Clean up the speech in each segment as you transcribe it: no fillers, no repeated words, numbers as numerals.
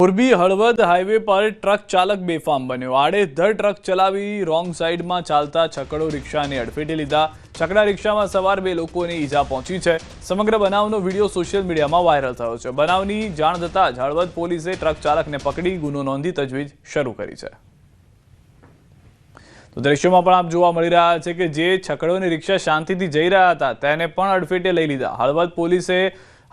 Morbi Halvad highway પર truck ચાલક બેફામ બન્યો। આડેધડ ટ્રક ચલાવી રોંગ સાઈડમાં ચાલતા છકડો રિક્ષાને અડફેટે લીધા। છકડા રિક્ષામાં સવાર બે લોકોને ઈજા પહોંચી છે। સમગ્ર બનાવનો વિડીયો સોશિયલ મીડિયામાં વાયરલ થયો છે। બનાવની જાણ થતાં જ હળવદ પોલીસે ટ્રક ચાલકને પકડી ગુનો નોંધી તજવીજ શરૂ કરી છે। તો દ્રશ્યોમાં પણ આપ જોવા મળી રહ્યા છે કે જે છકડોની રિક્ષા શાંતિથી જઈ રહ્યા હતા તેને પણ અડફેટે લઈ લીધા। હળવદ પોલીસે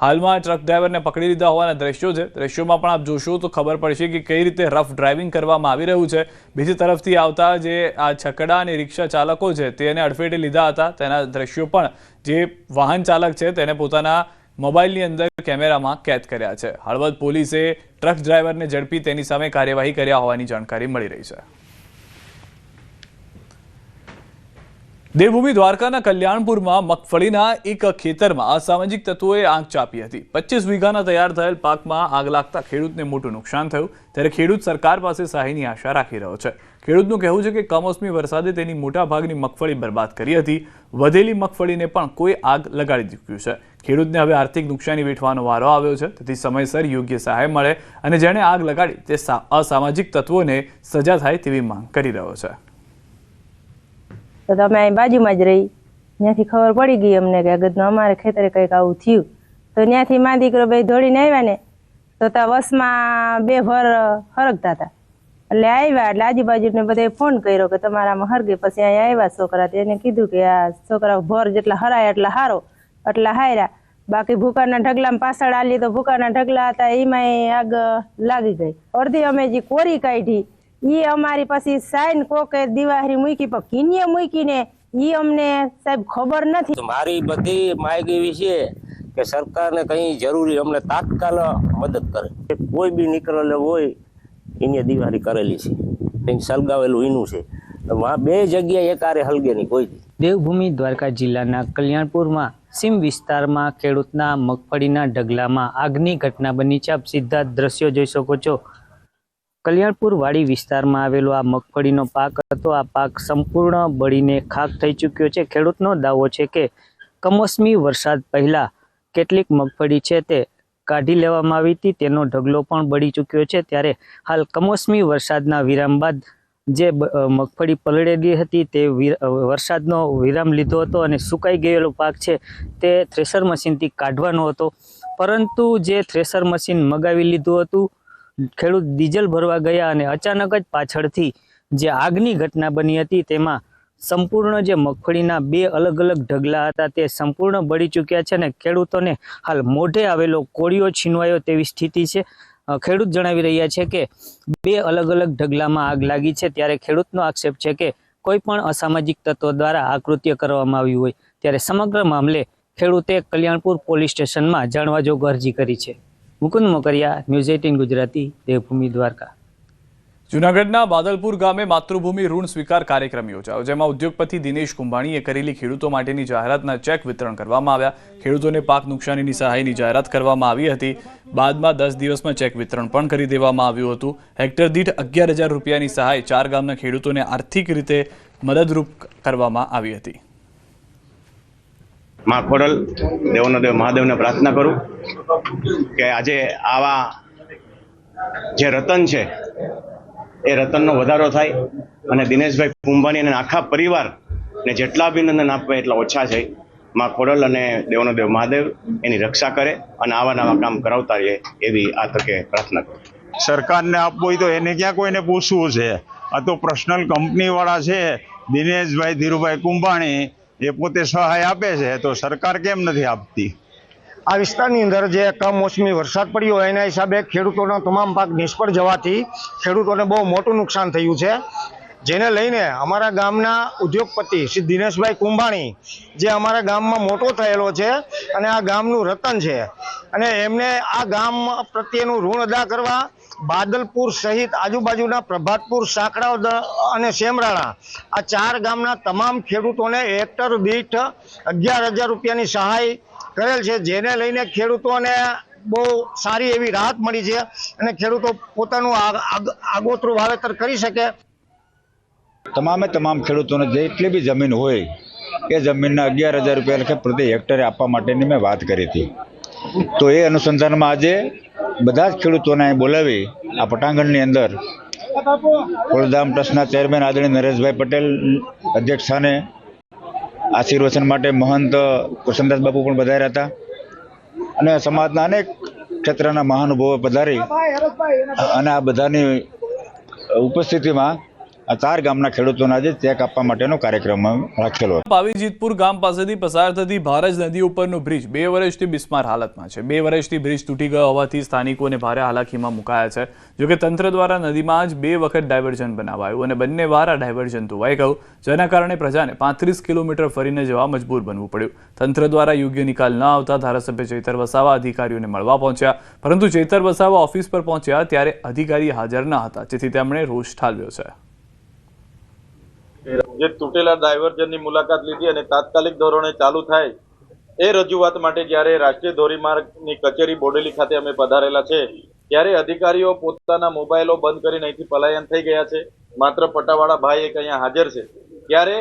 હાલમાં ટ્રક ડ્રાઈવરને પકડી લીધા હોવાના દ્રશ્યો છે। દ્રશ્યોમાં પણ આપ જોશો તો ખબર પડશે કે કઈ રીતે રફ ડ્રાઇવિંગ કરવામાં આવી રહ્યું છે। બીજી તરફથી આવતા જે આ છકડા અને રિક્ષા ચાલકો છે તેને અડફેટે લીધા હતા તેના દ્રશ્યો પણ જે વાહન ચાલક છે તેને પોતાના મોબાઈલની અંદર કેમેરામાં કેદ કર્યા છે। હળવદ પોલીસે ટ્રક ડ્રાઈવરને ઝડપી તેની સામે કાર્યવાહી કર્યા હોવાની જાણકારી મળી રહી છે। દેવભૂમિ દ્વારકાના કલ્યાણપુરમાં મગફળીના એક ખેતરમાં અસામાજિક તત્વોએ આગ ચાપી હતી। 25 વીઘાના તૈયાર થયેલ પાકમાં આગ લાગતા ખેડૂતને મોટું નુકસાન થયું। ત્યારે ખેડૂત સરકાર પાસે સહાયની આશા રાખી રહ્યો છે। ખેડૂતનું કહેવું છે કે કમોસમી વરસાદે તેની મોટાભાગની મગફળી બરબાદ કરી હતી। વધેલી મગફળીને પણ કોઈ આગ લગાડી ચૂક્યું છે। ખેડૂતને હવે આર્થિક નુકસાની વેઠવાનો વારો આવ્યો છે। તેથી સમયસર યોગ્ય સહાય મળે અને જેણે આગ લગાડી તે અસામાજિક તત્વોને સજા થાય તેવી માંગ કરી રહ્યો છે। તો તમે અહીં બાજુમાં જ રહી ત્યાંથી ખબર પડી ગઈ અમને કે અગતનું અમારે ખેતરે કંઈક આવું થયું। તો ત્યાંથી મા દીકરો બે દોડીને આવ્યા ને તો ત્યાં વસમાં બે ભર હરગતા હતા એટલે આવ્યા એટલે આજુબાજુને બધે ફોન કર્યો કે તમારામાં હરગે। પછી અહીંયા આવ્યા છોકરા તેને કીધું કે આ છોકરા ભર જેટલા હરાય એટલા હારો એટલા હાર્યા। બાકી ભૂકાના ઢગલામાં પાછળ આલી તો ભૂકાના ઢગલા હતા એમાં આગ લાગી ગઈ। અડધી અમે જે કોરી કાઢી ઈ અમારી પછી સાઈન કોકે દિવાહરી મૂકી પણ કિન્યે મૂકીને ઈ અમને સાહેબ ખબર નથી। મારી બધી માહિતી એવી છે કે સરકારને કઈ જરૂરી અમને તાત્કાલ મદદ કરે। કોઈ બી નીકળેલો હોય એને દિવાહરી કરેલી છે કઈ સળગાવેલું એનું છે। બે જગ્યાએ એકારે હલગે નહીં કોઈ। દેવભૂમિ દ્વારકા જિલ્લાના કલ્યાણપુરમાં સીમ વિસ્તારમાં ખેડૂતના મગફળીના ઢગલામાં આગની ઘટના બની છે। આપ સીધા દ્રશ્યો જોઈ શકો છો। કલ્યાણપુર વાડી વિસ્તારમાં આવેલો આ મગફળીનો પાક હતો। આ પાક સંપૂર્ણ બળીને ખાક થઈ ચૂક્યો છે। ખેડૂતનો દાવો છે કે કમોસમી વરસાદ પહેલા કેટલીક મગફળી છે તે કાઢી લેવામાં આવી હતી, તેનો ઢગલો પણ બળી ચૂક્યો છે। ત્યારે હાલ કમોસમી વરસાદના વિરામ બાદ જે મગફળી પલળેલી હતી તે વરસાદનો વિરામ લીધો હતો અને સુકાઈ ગયેલો પાક છે તે થ્રેસર મશીનથી કાઢવાનો હતો, પરંતુ જે થ્રેસર મશીન મગાવી લીધું હતું ખેડૂત ડીઝલ ભરવા ગયા અને અચાનક જ પાછળથી જે આગની ઘટના બની હતી તેમાં સંપૂર્ણ જે મગફળીના બે અલગ અલગ ઢગલા હતા તે સંપૂર્ણ બળી ચૂક્યા છે અને ખેડૂતોને હાલ મોઢે આવેલો કોળિયો છીનવાયો તેવી સ્થિતિ છે। ખેડૂત જણાવી રહ્યા છે કે બે અલગ અલગ ઢગલામાં આગ લાગી છે। ત્યારે ખેડૂતનો આક્ષેપ છે કે કોઈ પણ અસામાજિક તત્વો દ્વારા આ કૃત્ય કરવામાં આવ્યું હોય। ત્યારે સમગ્ર મામલે ખેડૂતે કલ્યાણપુર પોલીસ સ્ટેશનમાં જાણવા જોગ અરજી કરી છે। મુકુંદ મોકરિયા, ન્યૂઝ 18 ગુજરાતી, દેવભૂમિ દ્વારકા। જૂનાગઢના બાદલપુર ગામે માતૃભૂમિ ઋણ સ્વીકાર કાર્યક્રમ યોજાયો, જેમાં ઉદ્યોગપતિ દિનેશ કુંભાણીએ કરેલી ખેડૂતો માટેની જાહેરાતના ચેક વિતરણ કરવામાં આવ્યા। ખેડૂતોને પાક નુકસાનીની સહાયની જાહેરાત કરવામાં આવી હતી। બાદમાં 10 દિવસમાં ચેક વિતરણ પણ કરી દેવામાં આવ્યું હતું। હેક્ટર દીઠ 11,000 રૂપિયાની સહાય 4 ગામના ખેડૂતોને આર્થિક રીતે મદદરૂપ કરવામાં આવી હતી। માં ખોડલ દેવનો દેવ મહાદેવને પ્રાર્થના કરું કે આજે આવા જે રતન છે એ રતનનો વધારો થાય અને દિનેશભાઈ કુંભાણી અને આખા પરિવારને જેટલા અભિનંદન આપવા એટલા ઓછા છે। માં ખોડલ અને દેવનો દેવ મહાદેવ એની રક્ષા કરે અને આવા નવા કામ કરાવતા રહે એવી આ તકે પ્રાર્થના કરું। સરકારને આપવું હોય તો એને ક્યાં કોઈને પૂછવું છે? આ તો પર્સનલ કંપનીવાળા છે દિનેશભાઈ ધીરુભાઈ કુંભાણી, એ પોતે સહાય આપે છે તો સરકાર કેમ નથી આપતી? આ વિસ્તારની અંદર જે કમોસમી વરસાદ પડ્યો એના હિસાબે ખેડૂતોના તમામ પાક નિષ્ફળ જવાથી ખેડૂતોને બહુ મોટું નુકસાન થયું છે, જેને લઈને અમારા ગામના ઉદ્યોગપતિ શ્રી દિનેશભાઈ કુંભાણી જે અમારા ગામમાં મોટો થયેલો છે અને આ ગામનું રતન છે અને એમને આ ગામ પ્રત્યેનું ઋણ અદા કરવા બાદલપુર સહિત આજુબાજુના પ્રભાતપુર, સાંકડા અને સેમરાણા આ 4 ગામના તમામ ખેડૂતોને હેક્ટર દીઠ 11,000 રૂપિયાની સહાય કરેલ છે, જેને લઈને ખેડૂતોને બહુ સારી એવી રાહત મળી છે અને ખેડૂતો પોતાનું આગોતરું વાવેતર કરી શકે। તમામ ખેડૂતોને જેટલી બી જમીન હોય એ જમીનના 11,000 રૂપિયા લખે પ્રતિ હેક્ટરે આપવા માટેની મેં વાત કરી હતી। તો એ અનુસંધાનમાં આજે બધા જ ખેડૂતોને અહીં બોલાવી આ પટાંગણની અંદર ખોડલધામ ટ્રસ્ટના ચેરમેન આદરણીય નરેશભાઈ પટેલ અધ્યક્ષ સ્થાને આશીર્વચન માટે મહંત કૃષ્ણદાસ બાપુ પણ પધાર્યા હતા અને સમાજના અનેક ક્ષેત્રના મહાનુભાવો પધારી અને આ બધાની ઉપસ્થિતિમાં આ 4 ગામના ખેડૂતોને આજે ચેક આપવા માટેનો કાર્યક્રમ રાખેલો હતો. પાવીજીતપુર ગામ પાસેથી પસાર થતી ભારજ નદી ઉપરનો બ્રિજ 2 વર્ષથી બિસ્માર હાલતમાં છે. 2 વર્ષથી બ્રિજ તૂટી ગયો હોવાથી સ્થાનિકોને ભારે હાલાકીમાં મુકાયા છે. જોકે તંત્ર દ્વારા નદીમાં જ 2 વખત ડાયવર્ઝન બનાવાયું અને બંને વાર આ ડાયવર્ઝન ધોવાઈ ગયું, જેના કારણે પ્રજાને 35 કિલોમીટર ફરીને જવા મજબૂર બનવું પડ્યું. તંત્ર દ્વારા યોગ્ય નિકાલ ન આવતા ધારાસભ્ય ચૈતર વસાવા અધિકારીઓને મળવા પહોંચ્યા, પરંતુ ચૈતર વસાવા ઓફિસ પર પહોંચ્યા ત્યારે અધિકારી હાજર ન હતા, જેથી તેમણે રોષ ઠાલવ્યો છે. જે તૂટેલા ડાયવર્ઝનની મુલાકાત લીધી અને તાત્કાલિક ધોરણે ચાલુ થાય એ રજૂઆત માટે જ્યારે રાષ્ટ્રીય ધોરીમાર્ગની કચેરી બોડેલી ખાતે અમે પધારેલા છે ત્યારે અધિકારીઓ પોતાના મોબાઈલો બંધ કરીને અહીંથી પલાયન થઈ ગયા છે. માત્ર પટાવાળા ભાઈ એક અહીંયા હાજર છે. ત્યારે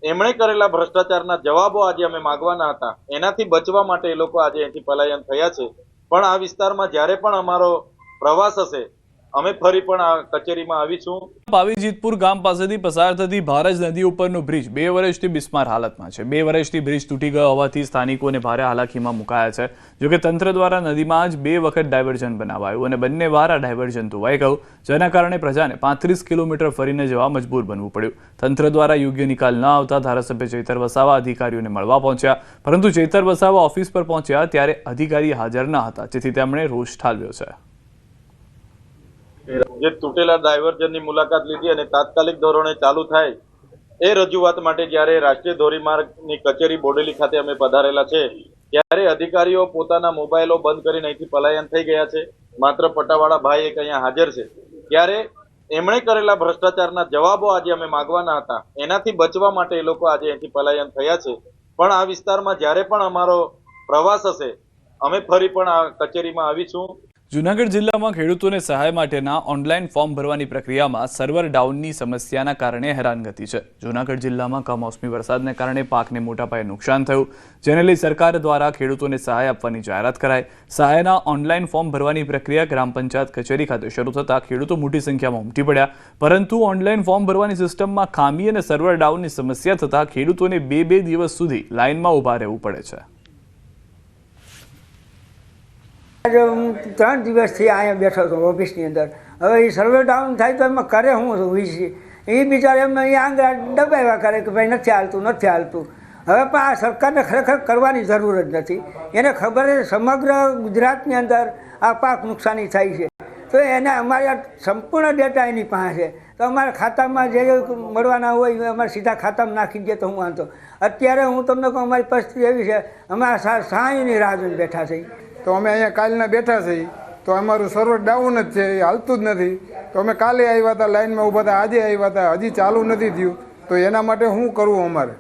એમણે કરેલા ભ્રષ્ટાચારના જવાબો આજે અમે માંગવાના હતા, એનાથી બચવા માટે એ લોકો આજે અહીંથી પલાયન થયા છે. પણ આ વિસ્તારમાં જ્યારે પણ અમારો પ્રવાસ હશે અમે ફરી પણ આ કચેરીમાં આવીશું. પાવીજીતપુર ગામ પાસેથી પસાર થતી ભારજ નદી ઉપરનો બ્રિજ 2 વર્ષથી બિસ્માર હાલતમાં છે. 2 વર્ષથી બ્રિજ તૂટી ગયો હોવાથી સ્થાનિકોને ભારે હાલાકીમાં મુકાયા છે. જોકે તંત્ર દ્વારા નદીમાં જ 2 વખત ડાયવર્ઝન બનાવાયું અને બંને વાર આ ડાયવર્ઝન ધોવાઈ ગયું, જેના કારણે પ્રજાને 35 કિલોમીટર ફરીને જવા મજબૂર બનવું પડ્યું. તંત્ર દ્વારા યોગ્ય નિકાલ ન આવતા ધારાસભ્ય ચૈતર વસાવા અધિકારીઓને મળવા પહોંચ્યા, પરંતુ ચૈતર વસાવા ઓફિસ પર પહોંચ્યા ત્યારે અધિકારી હાજર ન હતા, જેથી તેમણે રોષ ઠાલવ્યો છે. જે તૂટેલા ડાયવર્ઝનની મુલાકાત લીધી અને તાત્કાલિક ધોરણે ચાલુ થાય એ રજૂઆત માટે જ્યારે રાષ્ટ્રીય ધોરીમાર્ગની કચેરી બોડેલી ખાતે અમે પધારેલા છે ત્યારે અધિકારીઓ પોતાના મોબાઈલો બંધ કરીને અહીંથી પલાયન થઈ ગયા છે. માત્ર પટાવાળા ભાઈ એક અહીંયા હાજર છે. ત્યારે એમણે કરેલા ભ્રષ્ટાચારના જવાબો આજે અમે માંગવાના હતા, એનાથી બચવા માટે એ લોકો આજે અહીંથી પલાયન થયા છે. પણ આ વિસ્તારમાં જ્યારે પણ અમારો પ્રવાસ હશે અમે ફરી પણ આ કચેરીમાં આવીશું. જૂનાગઢ જિલ્લામાં ખેડૂતોને સહાય માટેના ઓનલાઈન ફોર્મ ભરવાની પ્રક્રિયામાં સર્વર ડાઉનની સમસ્યાના કારણે હેરાનગતિ છે. જૂનાગઢ જિલ્લામાં કમોસમી વરસાદને કારણે પાકને મોટા પાયે નુકસાન થયું, જેને લઈ સરકાર દ્વારા ખેડૂતોને સહાય આપવાની જાહેરાત કરાઈ. સહાયના ઓનલાઈન ફોર્મ ભરવાની પ્રક્રિયા ગ્રામ પંચાયત કચેરી ખાતે શરૂ થતાં ખેડૂતો મોટી સંખ્યામાં ઉમટી પડ્યા, પરંતુ ઓનલાઈન ફોર્મ ભરવાની સિસ્ટમમાં ખામી અને સર્વર ડાઉનની સમસ્યા થતાં ખેડૂતોને 2 દિવસ સુધી લાઇનમાં ઊભા રહેવું પડે છે. આજે હું 3 દિવસથી અહીંયા બેઠો હતો ઓફિસની અંદર. હવે એ સર્વે ડાઉન થાય તો એમાં કરે હું વીસી એ બિચારા એમને અહીંયા આંગળા દબાવ્યા કરે કે ભાઈ નથી હાલતું. હવે પણ આ સરકારને ખરેખર કરવાની જરૂર જ નથી. એને ખબર છે સમગ્ર ગુજરાતની અંદર આ પાક નુકસાની થાય છે, તો એને અમારે સંપૂર્ણ ડેટા એની પાસે છે, તો અમારા ખાતામાં જે મળવાના હોય એ અમારે સીધા ખાતામાં નાખી દે તો હું વાંધો. અત્યારે હું તમને કહું અમારી પરિસ્થિતિ એવી છે, અમારા સહાયની રાહ જોઈને બેઠા છે. તો અમે અહીંયા કાલના બેઠા છીએ તો અમારું સર્વર ડાઉન જ છે, એ હાલતું જ નથી. તો અમે કાલે આવ્યા હતા, લાઈનમાં ઊભા હતા, આજે આવ્યા હતા, હજી ચાલુ નથી થયું. તો એના માટે શું કરવું અમારે?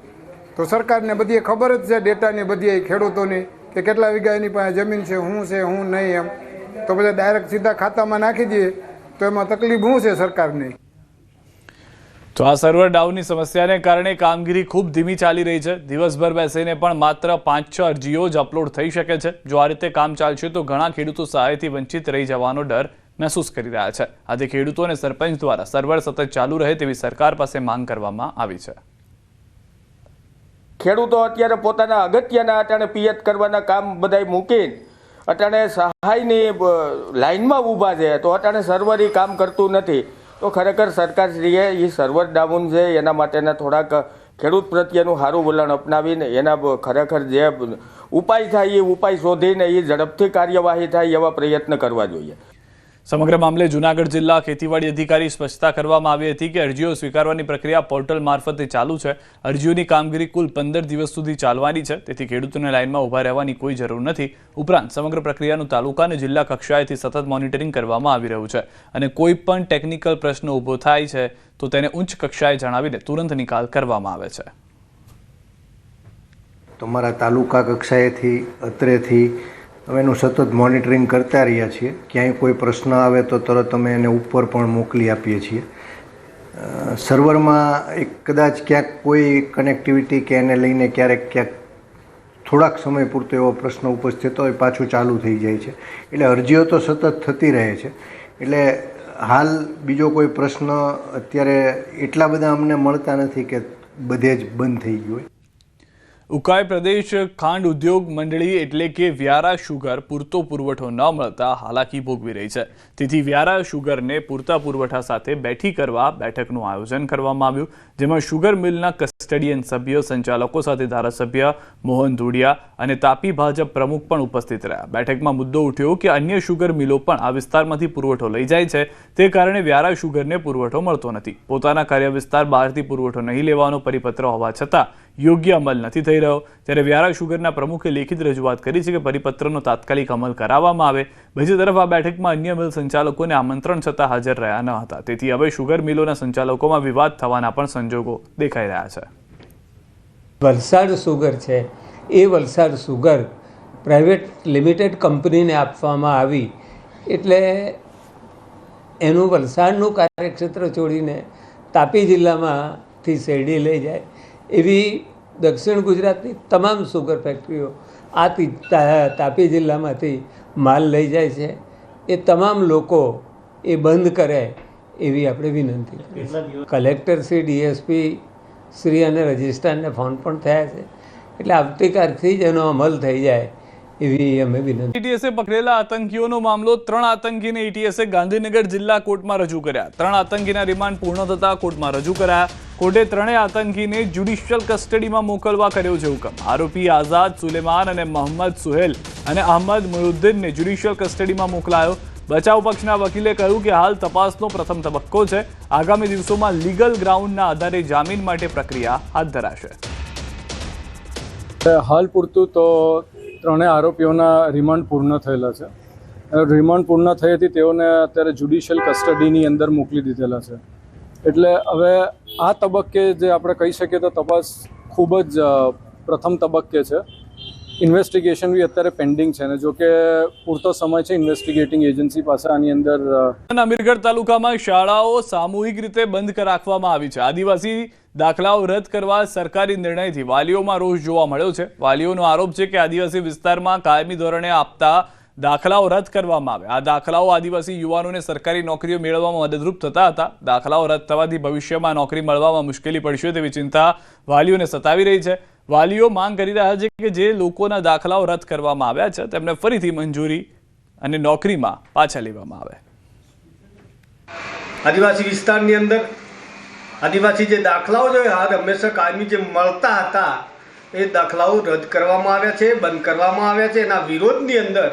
તો સરકારને બધી ખબર જ છે, ડેટાની બધી ખેડૂતોની કે કેટલા વીઘા એની પાસે જમીન છે, શું છે શું નહીં એમ. તો બધા ડાયરેક્ટ સીધા ખાતામાં નાખી દઈએ તો એમાં તકલીફ શું છે સરકારની? તો આ સર્વર ડાઉનની સમસ્યાને કારણે કામગીરી ખૂબ ધીમી ચાલી રહી છે. દિવસભર બેસીને પણ માત્ર 5-6 અરજીઓ જ અપલોડ થઈ શકે છે. જો આ રીતે કામ ચાલશે તો ઘણા ખેડૂતો સહાયથી વંચિત રહી જવાનો ડર મહેસૂસ કરી રહ્યા છે. આજે ખેડૂતો અને સરપંચ દ્વારા સર્વર સતત ચાલુ રહે તેવી સરકાર પાસે માંગ કરવામાં આવી છે. ખેડૂતો અત્યારે પોતાના અગત્યના અટાણે પિયત કરવાના કામ બધા મૂકીને અટાણે સહાયની લાઈનમાં ઊભા છે, તો અટાણે સર્વર એ કામ કરતું નથી. તો ખરેખર સરકારશ્રીએ એ સર્વર ડાઉન છે એના માટેના થોડાક ખેડૂત પ્રત્યેનું સારું વલણ અપનાવીને એના ખરેખર જે ઉપાય થાય એ ઉપાય શોધીને એ ઝડપથી કાર્યવાહી થાય એવા પ્રયત્ન કરવા જોઈએ. સમગ્ર મામલે જૂનાગઢ જિલ્લા ખેતીવાડી અધિકારી સ્પષ્ટતા કરવામાં આવી હતી કે અરજીઓ સ્વીકારવાની પ્રક્રિયા પોર્ટલ મારફતે ચાલુ છે. અરજીઓની કામગીરી કુલ 15 દિવસ સુધી ચાલવાની છે, તેથી ખેડૂતોને લાઇનમાં ઊભા રહેવાની કોઈ જરૂર નથી. ઉપરાંત સમગ્ર પ્રક્રિયાનું તાલુકા અને જિલ્લા કક્ષાએથી સતત મોનિટરિંગ કરવામાં આવી રહ્યું છે અને કોઈ પણ ટેકનિકલ પ્રશ્ન ઊભો થાય છે તો તેને ઉચ્ચ કક્ષાએ જણાવીને તુરંત નિકાલ કરવામાં આવે છે. તમારા તાલુકા કક્ષાએથી અત્રેથી અમે એનું સતત મોનિટરિંગ કરતા રહ્યા છીએ. ક્યાંય કોઈ પ્રશ્ન આવે તો તરત અમે એને ઉપર પણ મોકલી આપીએ છીએ. સર્વરમાં કદાચ ક્યાંક કોઈ કનેક્ટિવિટી કે એને લઈને ક્યાંક થોડાક સમય પૂરતો એવો પ્રશ્ન ઉપસ્થિત થતો હોય પાછું ચાલુ થઈ જાય છે. એટલે અરજીઓ તો સતત થતી રહે છે. એટલે હાલ બીજો કોઈ પ્રશ્ન અત્યારે એટલા બધા અમને મળતા નથી કે બધે જ બંધ થઈ ગયું હોય. ઉકાઈ પ્રદેશ ખાંડ ઉદ્યોગ મંડળી એટલે કે વ્યારા શુગર પૂરતો પુરવઠો ન મળતા હાલાકી ભોગવી રહી છે. તેથી વ્યારા શુગરને પૂરતા પુરવઠા સાથે બેઠી કરવા બેઠકનું આયોજન કરવામાં આવ્યું, જેમાં શુગર મિલના કસ્ટડિયન સભ્ય, સંચાલકો સાથે ધારાસભ્ય મોહન ધોડિયા અને તાપી ભાજપ પ્રમુખ પણ ઉપસ્થિત રહ્યા. બેઠકમાં મુદ્દો ઉઠ્યો કે અન્ય શુગર મિલો પણ આ વિસ્તારમાંથી પુરવઠો લઈ જાય છે, તે કારણે વ્યારા શુગરને પુરવઠો મળતો નથી. પોતાના કાર્ય વિસ્તાર બહારથી પુરવઠો નહીં લેવાનો પરિપત્ર હોવા છતાં યોગ્ય અમલ નથી થઈ રહ્યો. ત્યારે વ્યારા શુગરના પ્રમુખે લેખિત રજૂઆત કરી છે કે પરિપત્રનો તાત્કાલિક અમલ કરાવવામાં આવે. બીજી તરફ આ બેઠકમાં અન્ય મિલ સંચાલકોને આમંત્રણ છતાં હાજર રહ્યા ન હતા. તેથી હવે શુગર મિલોના સંચાલકોમાં વિવાદ થવાના પણ સંજોગો દેખાઈ રહ્યા છે. વલસાડ સુગર છે એ વલસાડ સુગર પ્રાઇવેટ લિમિટેડ કંપનીને આપવામાં આવી એટલે એનું વલસાડનું કાર્યક્ષેત્ર છોડીને તાપી જિલ્લામાંથી શેરડી લઈ જાય એવી દક્ષિણ ગુજરાતની તમામ સુગર ફેક્ટરીઓ આ તાપી જિલ્લામાંથી માલ લઈ જાય છે. એ તમામ લોકો એ બંધ કરે એવી આપણે વિનંતી કરીએ. કલેક્ટર શ્રી, ડીએસપી શ્રી અને રજિસ્ટ્રારને ફોન પણ થયા છે. એટલે આવતીકાલથી જ એનો અમલ થઈ જાય એવી અમે વિનંતી. એટીએસે પકડેલા આતંકીઓનો મામલો 3 આતંકીને એટીએસે ગાંધીનગર જિલ્લા કોર્ટમાં રજૂ કર્યા. 3 આતંકીના રિમાન્ડ પૂર્ણ થતા કોર્ટમાં રજૂ કરાયા. કોર્ટે 3 આતંકીને જ્યુડિશિયલ કસ્ટડીમાં મોકલવા કર્યો છે હુકમ. આરોપી આઝાદ સુલેમાન અને મોહમ્મદ સુહેલ અને અહમદ મુહિઉદ્દીનને જ્યુડિશિયલ કસ્ટડીમાં મોકલાયો. બચાવ પક્ષના વકીલે કહ્યું કે હાલ તપાસનો પ્રથમ તબક્કો છે. આગામી દિવસોમાં લીગલ ગ્રાઉન્ડના આધારે જામીન માટે પ્રક્રિયા હાથ ધરાશે. હાલ પૂરતું તો 3 આરોપીઓના રિમાન્ડ પૂર્ણ થયેલા છે. રિમાન્ડ પૂર્ણ થઈ હતી તેઓને અત્યારે જ્યુડિશિયલ કસ્ટડીની અંદર મોકલી દીધેલા છે. એટલે હવે આ તબક્કે જે આપણે કહી શકીએ તો તપાસ ખૂબ જ પ્રથમ તબક્કે છે. ઇન્વેસ્ટિગેશન બી અત્યારે પેન્ડિંગ છે, ને જો કે પૂરતો સમય છે ઇન્વેસ્ટિગેટિંગ એજન્સી પાસે આની અંદર. અમીરગઢ તાલુકામાં શાળાઓ સામૂહિક રીતે બંધ રાખવામાં આવી છે. આદિવાસી દાખલાઓ રદ કરવા સરકારી નિર્ણયથી વાલીઓમાં રોષ જોવા મળ્યો છે. વાલીઓનો આરોપ છે કે આદિવાસી વિસ્તારમાં કાયમી ધોરણે આપતા દાખલાઓ રદ કરવામાં આવે. આ દાખલાઓ આદિવાસી યુવાનોને સરકારી નોકરીઓ મેળવવામાં મદદરૂપ થતા હતા. દાખલાઓ રદ થવાથી ભવિષ્યમાં નોકરી મળવામાં મુશ્કેલી પડશે તેવી ચિંતા વાલીઓને સતાવી રહી છે. વાલીઓ માંગ કરી રહ્યા છે કે જે લોકોના દાખલાઓ રદ કરવામાં આવ્યા છે તેમને ફરીથી મંજૂરી અને નોકરીમાં પાછા લેવામાં આવે. આદિવાસી વિસ્તારની અંદર આદિવાસી જે દાખલાઓ છે હંમેશા કાયમી જે મળતા હતા એ દાખલાઓ રદ કરવામાં આવ્યા છે, બંધ કરવામાં આવ્યા છે. એના વિરોધની અંદર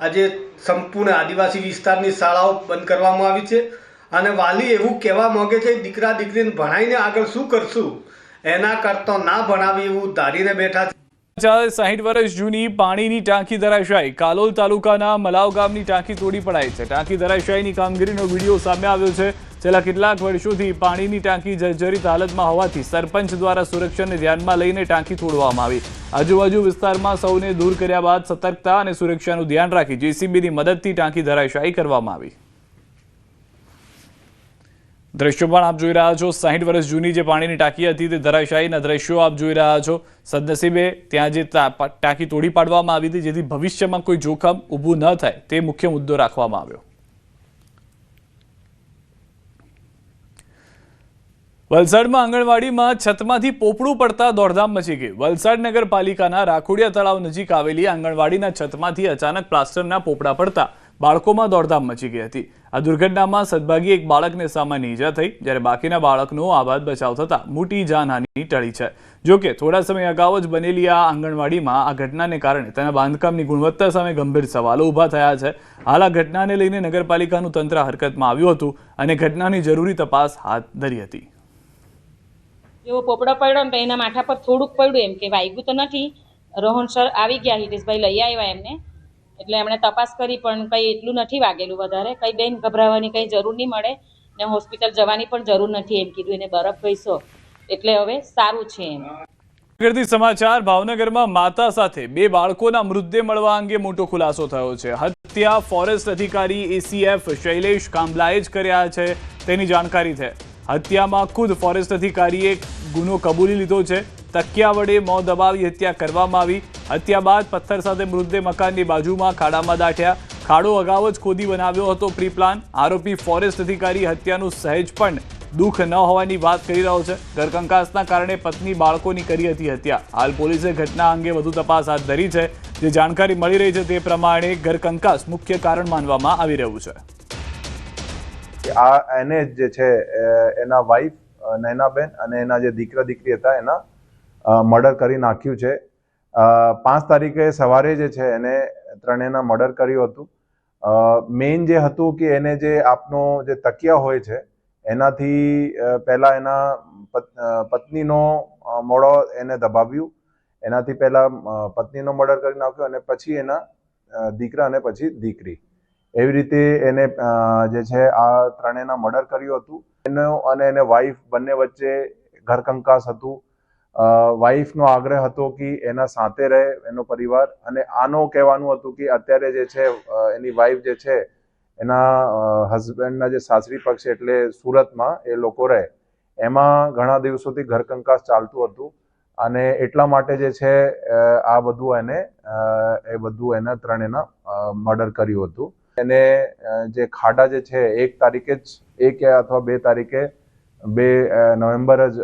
આજે સંપૂર્ણ આદિવાસી વિસ્તારની શાળાઓ બંધ કરવામાં આવી છે. અને વાલી એવું કહેવા માંગે છે દીકરા દીકરીને ભણાવીને આગળ શું કરશું, એના કરતા ના ભણાવી એવું ધારીને બેઠા છે. 60 વર્ષ જૂની પાણીની ટાંકી ધરાશાયી. કાલોલ તાલુકાના મલાવ ગામની ટાંકી તોડી પડાઈ છે. ટાંકી ધરાશાયીની કામગીરીનો વિડીયો સામે આવ્યો છે. છેલ્લા કેટલાક વર્ષોથી પાણીની ટાંકી જર્જરિત હાલતમાં હોવાથી સરપંચ દ્વારા સુરક્ષાને ધ્યાનમાં લઈને ટાંકી તોડવામાં આવી. આજુબાજુ વિસ્તારમાં સૌને દૂર કર્યા બાદ સતર્કતા અને સુરક્ષાનું ધ્યાન રાખી જેસીબીની મદદથી ટાંકી ધરાશાયી કરવામાં આવી. દ્રશ્યો પણ આપ જોઈ રહ્યા છો. 60 વર્ષ જૂની જે પાણીની ટાંકી હતી તે ધરાશાયીના દ્રશ્યો આપ જોઈ રહ્યા છો. સદનસીબે ત્યાં જે ટાંકી તોડી પાડવામાં આવી હતી જેથી ભવિષ્યમાં કોઈ જોખમ ઊભું ન થાય તે મુખ્ય મુદ્દો રાખવામાં આવ્યો. વલસાડમાં આંગણવાડીમાં છતમાંથી પોપડું પડતા દોડધામ મચી ગઈ. વલસાડ નગરપાલિકાના રાખોડિયા તળાવ નજીક આવેલી આંગણવાડીના છતમાંથી અચાનક પ્લાસ્ટરના પોપડા પડતા બાળકોમાં દોડધામ મચી ગઈ હતી. આ દુર્ઘટનામાં સદભાગી એક બાળકને સામાન્ય ઈજા થઈ, જ્યારે બાકીના બાળકનો આબાદ બચાવ થતા મોટી જાનહાનિ ટળી છે. જોકે થોડા સમય અગાઉ જ બનેલી આ આંગણવાડીમાં આ ઘટનાને કારણે તેના બાંધકામની ગુણવત્તા સામે ગંભીર સવાલો ઊભા થયા છે. હાલ આ ઘટનાને લઈને નગરપાલિકાનું તંત્ર હરકતમાં આવ્યું હતું અને ઘટનાની જરૂરી તપાસ હાથ ધરી હતી. એવો પોપડો પડ્યો ને તો એના માથા પર થોડુંક પડ્યું, એમ કે વાગ્યું તો નથી. રોહન સર આવી ગયા, હિતેશભાઈ લઈ આવ્યા એમને, એટલે એમણે તપાસ કરી પણ કંઈ એટલું નથી વાગેલું વધારે. કંઈ બેન ગભરાવાની કંઈ જરૂર નહીં મળે ને હોસ્પિટલ જવાની પણ જરૂર નથી એમ કીધું. એને બરફ ઘસ્યો એટલે હવે સારું છે એમ. આગળથી સમાચાર. ભાવનગરમાં માતા સાથે 2 બાળકોના મૃતદેહ મળવા અંગે મોટો ખુલાસો થયો છે. હત્યા ફોરેસ્ટ અધિકારી એસીએફ શૈલેષ કાંબલાએ જ કર્યા છે તેની જાણકારી છે. હત્યામાં ખુદ ફોરેસ્ટ અધિકારીએ ગુનો કબૂલી લીધો છે. તકિયા વડે મોં દબાવી હત્યા કરવામાં આવી। હત્યા બાદ પથ્થર સાથે મૃતદેહ મકાનની બાજુમાં ખાડામાં દાટ્યા। ખાડો અગાઉ જ ખોદી બનાવ્યો હતો પ્રી પ્લાન। આરોપી ફોરેસ્ટ અધિકારી હત્યાનું સહેજ પણ દુઃખ ન હોવાની વાત કરી રહ્યો છે। ઘરકંકાસના કારણે પત્ની બાળકોની કરી હતી હત્યા। હાલ પોલીસે ઘટના અંગે વધુ તપાસ હાથ ધરી છે। જે જાણકારી મળી રહી છે તે પ્રમાણે ઘરકંકાસ મુખ્ય કારણ માનવામાં આવી રહ્યું છે। આ એને જે છે એના વાઇફ નૈનાબેન અને એના જે દીકરા દીકરી હતા એના મર્ડર કરી નાખ્યું છે। 5 તારીખે સવારે જે છે એને ત્રણેયના મર્ડર કર્યું હતું। મેઇન જે હતું કે એને જે આપનો જે તકિયા હોય છે એનાથી પહેલા એના પત્નીનો મોઢો એને દબાવ્યું। એનાથી પહેલા પત્નીનો મર્ડર કરી નાખ્યો અને પછી એના દીકરા અને પછી દીકરી, એવી રીતે એને જે છે આ ત્રણેયના મર્ડર કર્યું હતું। એનો અને એને વાઇફ બંને વચ્ચે ઘરકંકાસ હતું। વાઇફનો આગ્રહ હતો કે એના સાથે રહે એનો પરિવાર, અને આનો કહેવાનું હતું કે અત્યારે જે છે એની વાઇફ જે છે એના હસબન્ડના જે સાસરી પક્ષ છે એટલે સુરતમાં એ લોકો રહે, એમાં ઘણા દિવસોથી ઘરકંકાસ ચાલતું હતું અને એટલા માટે જે છે આ બધું એને ત્રણેયના મર્ડર કર્યું હતું। એને જે ખાડા જે છે 1 તારીખે જ 1 અથવા 2 તારીખે 2 નવેમ્બર જ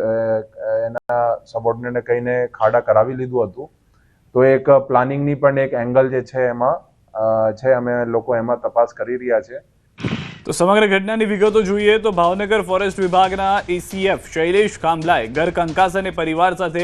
એના સબોર્ડિનેટને કહીને ખાડા કરાવી લીધું હતું। તો એક પ્લાનિંગની પણ એક એંગલ જે છે એમાં છે, અમે લોકો એમાં તપાસ કરી રહ્યા છે। તો સમગ્ર ઘટનાની વિગતો જોઈએ તો ભાવનગર ફોરેસ્ટ વિભાગના એસીએફ શૈલેષ કાંબલાએ ઘરકંકાસ અને પરિવાર સાથે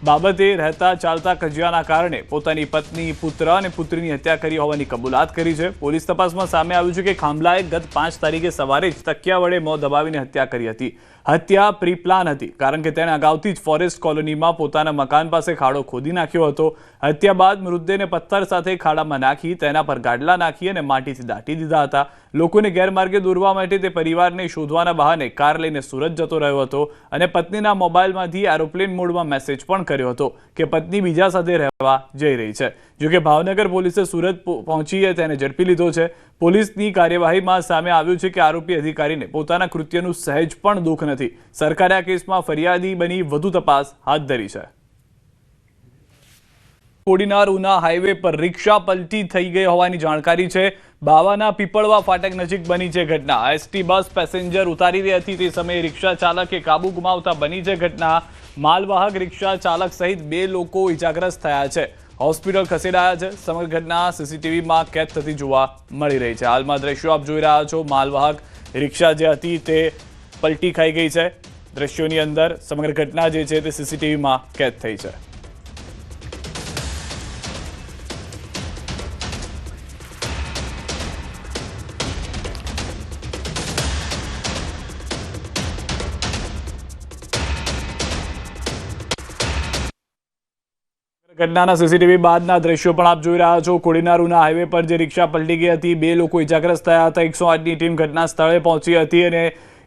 બાબતે રહેતા ચાલતા કજિયાના કારણે પોતાની પત્ની, પુત્ર અને પુત્રીની હત્યા કરી હોવાની કબૂલાત કરી છે। પોલીસ તપાસમાં સામે આવ્યું છે કે ખાંભલાએ ગત 5 તારીખે સવારે જ તકિયા વડે મોં દબાવીને હત્યા કરી હતી। હત્યા પ્રી પ્લાન હતી કારણ કે તેણે અગાઉથી જ ફોરેસ્ટ કોલોનીમાં પોતાના મકાન પાસે ખાડો ખોદી નાખ્યો હતો। હત્યા બાદ મૃતદેહને પથ્થર સાથે ખાડામાં નાખી તેના પર ગાડલા નાખી અને માટીથી દાટી દીધા હતા। લોકોને ગેરમાર્ગે દોરવા માટે તે પરિવારને શોધવાના બહાને કાર લઈને સુરત જતો રહ્યો હતો અને પત્નીના મોબાઈલમાંથી એરોપ્લેન મોડમાં મેસેજ પણ કર્યો હતો કે પત્ની બીજા સાથે રહેવા જઈ રહી છે। જોકે ભાવનગર પોલીસે સુરત પહોંચી તેને ઝડપી લીધો છે। પોલીસની કાર્યવાહીમાં સામે આવ્યું છે કે આરોપી અધિકારીને પોતાના કૃત્યનું સહેજ પણ દુઃખ નથી। સરકારે આ કેસમાં ફરિયાદી બની વધુ તપાસ હાથ ધરી છે। કોડીનાર ઉના હાઈવે પર રિક્ષા પલટી થઈ ગઈ હોવાની જાણકારી છે। બાવાના પીપળવા ફાટક નજીક બની છે ઘટના। એસટી બસ પેસેન્જર ઉતારી રહી હતી તે સમયે રિક્ષા ચાલકે કાબુ ગુમાવતા બની છે ઘટના। માલવાહક રિક્ષા ચાલક સહિત 2 લોકો ઇજાગ્રસ્ત થયા છે, હોસ્પિટલ ખસેડાયા છે। સમગ્ર ઘટના સીસીટીવીમાં કેદ થતી જોવા મળી રહી છે। હાલમાં દ્રશ્યો આપ જોઈ રહ્યા છો, માલવાહક રિક્ષા જે હતી તે પલટી ખાઈ ગઈ છે। દ્રશ્યોની અંદર સમગ્ર ઘટના જે છે તે સીસીટીવીમાં કેદ થઈ છે। ઘટનાના સીસીટીવી બાદના દ્રશ્યો પણ આપ જોઈ રહ્યા છો। કોડીનાર ઉના હાઈવે પર જે રિક્ષા પલટી ગઈ હતી, 2 લોકો ઇજાગ્રસ્ત થયા હતા। 108ની ટીમ ઘટના સ્થળે પહોંચી હતી અને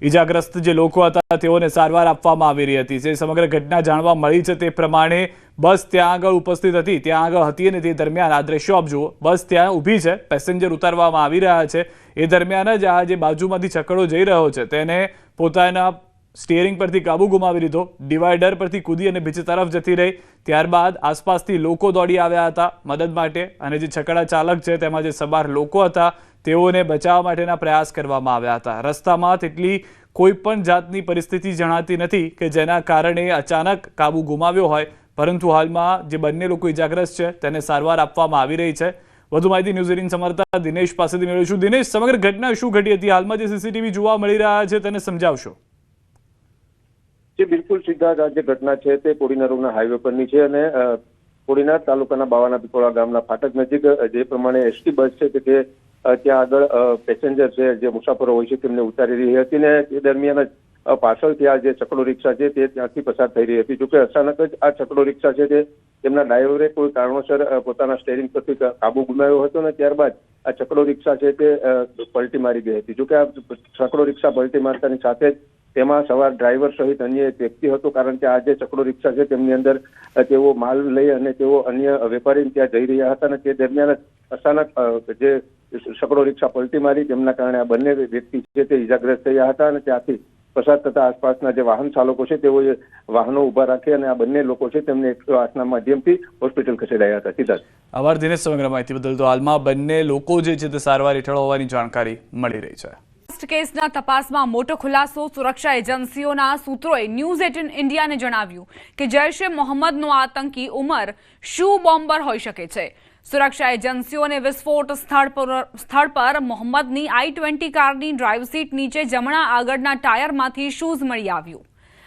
ઇજાગ્રસ્ત જે લોકો હતા તેઓને સારવાર આપવામાં આવી રહી હતી। જે સમગ્ર ઘટના જાણવા મળી છે તે પ્રમાણે બસ ત્યાં આગળ ઉપસ્થિત હતી, ત્યાં આગળ હતી અને તે દરમિયાન આ દ્રશ્યો આપ જુઓ, બસ ત્યાં ઊભી છે, પેસેન્જર ઉતારવામાં આવી રહ્યા છે। એ દરમિયાન જ આ જે બાજુમાંથી છકડો જઈ રહ્યો છે તેને પોતાના સ્ટીયરિંગ પરથી કાબુ ગુમાવી લીધો, ડિવાઈડર પરથી કૂદી અને બીજી તરફ જતી રહી। ત્યારબાદ આસપાસથી લોકો દોડી આવ્યા હતા મદદ માટે અને જે છકડા ચાલક છે તેમાં જે સવાર લોકો હતા તેઓને બચાવવા માટેના પ્રયાસ કરવામાં આવ્યા હતા। રસ્તામાં તેટલી કોઈ પણ જાતની પરિસ્થિતિ જણાતી નથી કે જેના કારણે અચાનક કાબુ ગુમાવ્યો હોય, પરંતુ હાલમાં જે બંને લોકો ઇજાગ્રસ્ત છે તેને સારવાર આપવામાં આવી રહી છે। વધુ માહિતી ન્યૂઝ 18 સમર્થક દિનેશ પાસેથી મેળવીશું। દિનેશ, સમગ્ર ઘટના શું ઘટી હતી? હાલમાં જે સીસીટીવી જોવા મળી રહ્યા છે તેને સમજાવશો? બિલકુલ સીધા જ આ જે ઘટના છે તે કોડીનાર ઉના હાઈવે પરની છે અને કોડીનાર તાલુકાના બાવાના પીપળા ગામના ફાટક નજીક જે પ્રમાણે એસટી બસ છે કે જે ત્યાં આગળ પેસેન્જર છે જે મુસાફરો હોય છે તેમને ઉતારી રહી હતી ને તે દરમિયાન જ પાછળથી આ જે છકડો રિક્ષા છે તે ત્યાંથી પસાર થઈ રહી હતી। જોકે અચાનક જ આ છકડો રિક્ષા છે તે તેમના ડ્રાઈવરે કોઈ કારણોસર પોતાના સ્ટેરિંગ પરથી કાબુ ગુમાવ્યો હતો અને ત્યારબાદ આ છકડો રિક્ષા છે તે પલટી મારી ગઈ હતી। જોકે આ છકડો રિક્ષા પલટી મારતાની સાથે જ તેમાં સવાર ડ્રાઈવર સહિત અન્ય એક વ્યક્તિ હતો, કારણ કે આ જે છકડો રિક્ષા છે તેમની અંદર તેઓ માલ લઈ અને તેઓ અન્ય વેપારી ત્યાં જઈ રહ્યા હતા અને તે દરમિયાન અચાનક જે છકડો રિક્ષા પલટી મારી તેમના કારણે આ બંને વ્યક્તિ છે તે ઇજાગ્રસ્ત થયા હતા અને ત્યાંથી પસાર થતા આસપાસના જે વાહન ચાલકો છે તેઓએ વાહનો ઉભા રાખી અને આ બંને લોકો છે તેમને 108ના માધ્યમથી હોસ્પિટલ ખસેડાયા હતા. સિદ્ધાર્થ. આભાર દિનેશ સમગ્ર માહિતી બદલ. તો હાલમાં બંને લોકો જે છે તે સારવાર હેઠળ હોવાની જાણકારી મળી રહી છે. કેસના તપાસમાં મોટો ખુલાસો. સુરક્ષા એજન્સીઓના સૂત્રોએ ન્યૂઝ 18 ઇન્ડિયાને જણાવ્યું કે જૈશ એ મોહમ્મદનો આતંકી ઉમર શૂ બોમ્બર હોઈ શકે છે. સુરક્ષા એજન્સીઓને વિસ્ફોટ સ્થળ પર મોહમ્મદની i20 કારની ડ્રાઈવ સીટ નીચે જમણા આગળના ટાયરમાંથી શૂઝ મળી આવ્યું.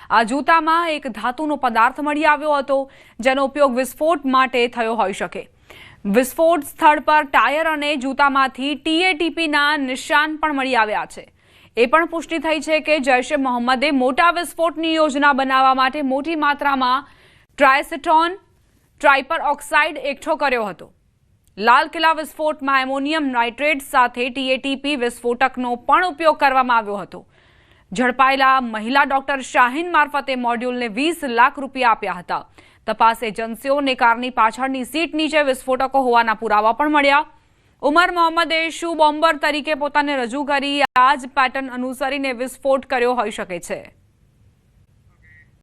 આ જૂતામાં એક ધાતુનો પદાર્થ મળી આવ્યો હતો જેનો ઉપયોગ વિસ્ફોટ માટે થયો હોઈ શકે. વિસ્ફોટ સ્થળ પર ટાયર અને જૂતામાંથી TATPના નિશાન પણ મળી આવ્યા છે. એ પણ પુષ્ટિ થઈ છે કે જૈશ-એ મોહમ્મદે મોટા વિસ્ફોટની યોજના બનાવવા માટે મોટી માત્રામાં ટ્રાયસેટોન ટ્રાઇપર ઓક્સાઇડ એકઠો કર્યો હતો. લાલ કિલ્લા વિસ્ફોટમાં એમોનિયમ નાઇટ્રેટ સાથે TATP વિસ્ફોટકનો પણ ઉપયોગ કરવામાં આવ્યો હતો. ઝડપાયેલા મહિલા ડોક્ટર શાહીન મારફતે મોડ્યુલને 20 લાખ રૂપિયા આપ્યા હતા. તપાસ એજન્સીઓને કારની પાછળની સીટ નીચે વિસ્ફોટકો હોવાના પુરાવા પણ મળ્યા. ઉમર મોહમ્મદે શૂ બોમ્બર તરીકે પોતાને રજૂ કરી આ જ પેટર્ન અનુસરીને વિસ્ફોટ કર્યો હોઈ શકે છે.